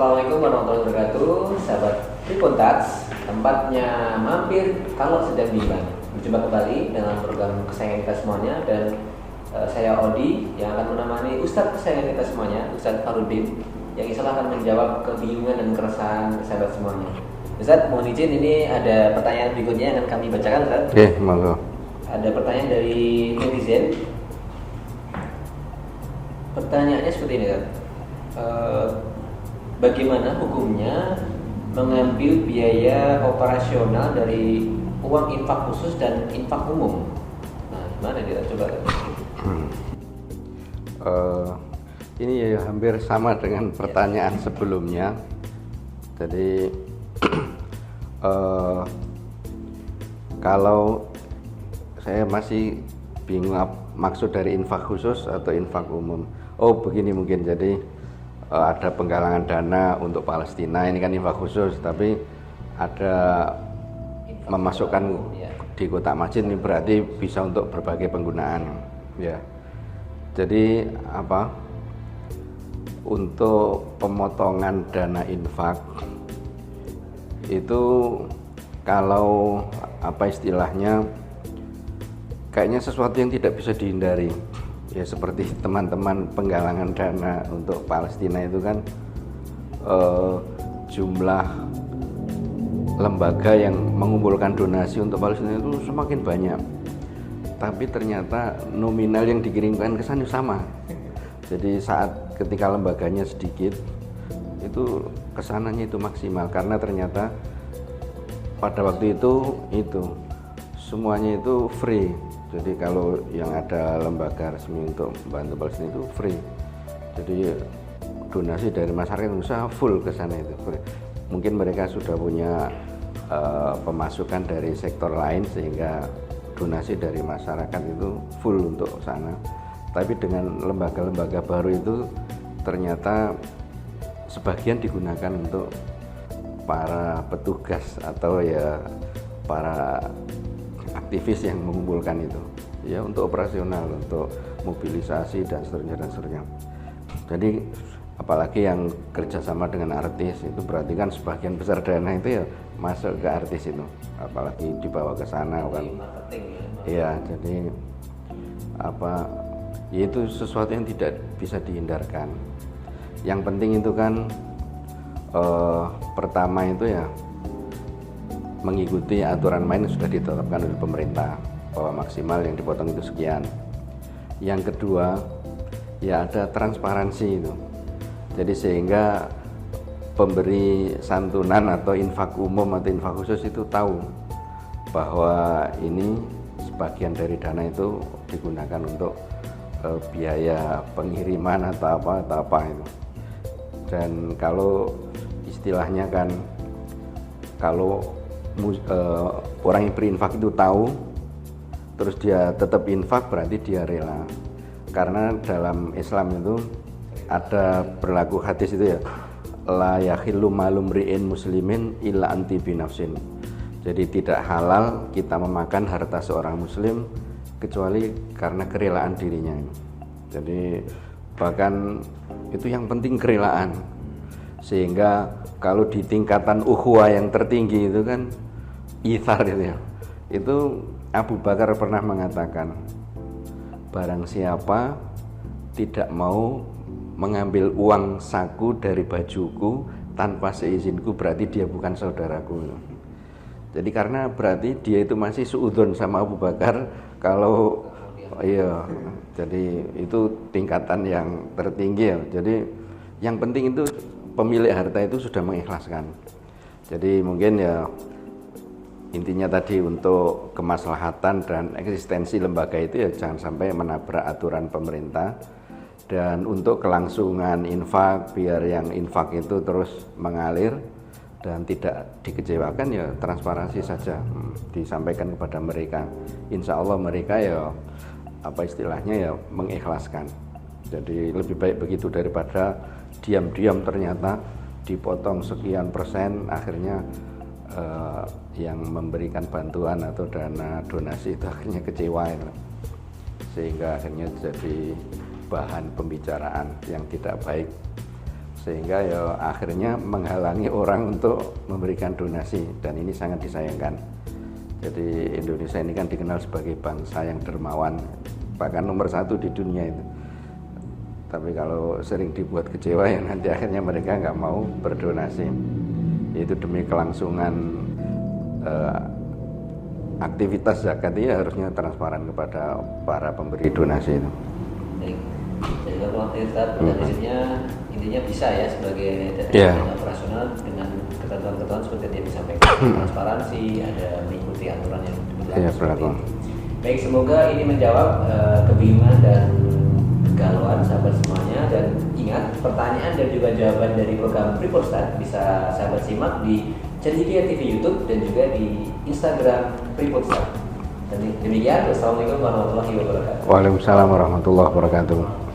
Assalamualaikum warahmatullahi wabarakatuh, sahabat Tripuntats, tempatnya mampir kalau sedang bimbang. Berjumpa kembali dengan program kesayangan kita semuanya dan saya Odi yang akan menemani Ustadz kesayangan kita semuanya, Ustadz Farudin, yang insya Allah akan menjawab kebingungan dan keresahan sahabat semuanya. Ustadz, mohon izin ini ada pertanyaan berikutnya yang akan kami bacakan, Ustadz. Oke, monggo. Ada pertanyaan dari netizen. Pertanyaannya seperti ini, Ustadz. Bagaimana hukumnya mengambil biaya operasional dari uang infak khusus dan infak umum? Nah, gimana dia? Coba. Ini ya hampir sama dengan pertanyaan sebelumnya. Jadi kalau saya masih bingung maksud dari infak khusus atau infak umum. Oh, begini mungkin. Jadi ada penggalangan dana untuk Palestina, ini kan infak khusus, tapi ada infak memasukkan di kotak masjid, ini berarti bisa untuk berbagai penggunaan, ya. Jadi untuk pemotongan dana infak itu kalau istilahnya kayaknya sesuatu yang tidak bisa dihindari. Ya seperti teman-teman penggalangan dana untuk Palestina itu kan jumlah lembaga yang mengumpulkan donasi untuk Palestina itu semakin banyak, tapi ternyata nominal yang dikirimkan ke sana sama. Jadi ketika lembaganya sedikit itu kesananya itu maksimal, karena ternyata pada waktu itu semuanya itu free. Jadi kalau yang ada lembaga resmi untuk membantu Palestina itu free. Jadi donasi dari masyarakat Indonesia full ke sana itu free. Mungkin mereka sudah punya pemasukan dari sektor lain sehingga donasi dari masyarakat itu full untuk sana. Tapi dengan lembaga-lembaga baru itu ternyata sebagian digunakan untuk para petugas atau ya para aktivis yang mengumpulkan itu, ya untuk operasional, untuk mobilisasi dan seterusnya. Jadi apalagi yang kerjasama dengan artis itu berarti kan sebagian besar dana itu ya masuk ke artis itu, apalagi dibawa ke sana kan. Iya, jadi ya itu sesuatu yang tidak bisa dihindarkan. Yang penting itu kan pertama itu ya mengikuti aturan main yang sudah ditetapkan oleh pemerintah bahwa maksimal yang dipotong itu sekian. Yang kedua ya ada transparansi itu, jadi sehingga pemberi santunan atau infak umum atau infak khusus itu tahu bahwa ini sebagian dari dana itu digunakan untuk biaya pengiriman atau apa itu. Dan kalau istilahnya kan kalau orang yang berinfak itu tahu terus dia tetap infak, berarti dia rela. Karena dalam Islam itu ada berlaku hadis itu ya, la yakhillu malum ri'in muslimin illa anti binafsin. Jadi tidak halal kita memakan harta seorang muslim kecuali karena kerelaan dirinya. Jadi bahkan itu yang penting kerelaan, sehingga kalau di tingkatan ukhuwah yang tertinggi itu kan ithar itu ya. Itu Abu Bakar pernah mengatakan, barang siapa tidak mau mengambil uang saku dari bajuku tanpa seizinku, berarti dia bukan saudaraku. Jadi karena berarti dia itu masih suudzon sama Abu Bakar. Kalau iya, jadi itu tingkatan yang tertinggi ya. Jadi yang penting itu pemilik harta itu sudah mengikhlaskan. Jadi mungkin ya intinya tadi untuk kemaslahatan dan eksistensi lembaga itu ya jangan sampai menabrak aturan pemerintah. Dan untuk kelangsungan infak, biar yang infak itu terus mengalir dan tidak dikecewakan, ya transparansi saja disampaikan kepada mereka. Insya Allah mereka ya istilahnya ya mengikhlaskan. Jadi lebih baik begitu daripada diam-diam ternyata dipotong sekian persen, akhirnya yang memberikan bantuan atau dana donasi itu akhirnya kecewa ya. Sehingga akhirnya jadi bahan pembicaraan yang tidak baik. sehingga ya akhirnya menghalangi orang untuk memberikan donasi, dan ini sangat disayangkan. Jadi Indonesia ini kan dikenal sebagai bangsa yang dermawan, bahkan nomor 1 di dunia itu. Tapi kalau sering dibuat kecewa ya nanti akhirnya mereka nggak mau berdonasi. Itu demi kelangsungan aktivitas zakat ini harusnya transparan kepada para pemberi donasi itu. Baik. Jadi kalau prinsipnya intinya bisa ya sebagai dana operasional dengan ketentuan-ketentuan seperti yang disampaikan, transparansi, ada mengikuti aturan yang berlaku. Baik, semoga ini menjawab kebingungan dan kegalauan sahabat semuanya, dan ingat pertanyaan dan juga jawaban dari program Freeport bisa sahabat simak di Cendekia TV YouTube dan juga di Instagram Freeport. Dan demikian, wassalamualaikum warahmatullahi wabarakatuh. Waalaikumsalam warahmatullahi wabarakatuh.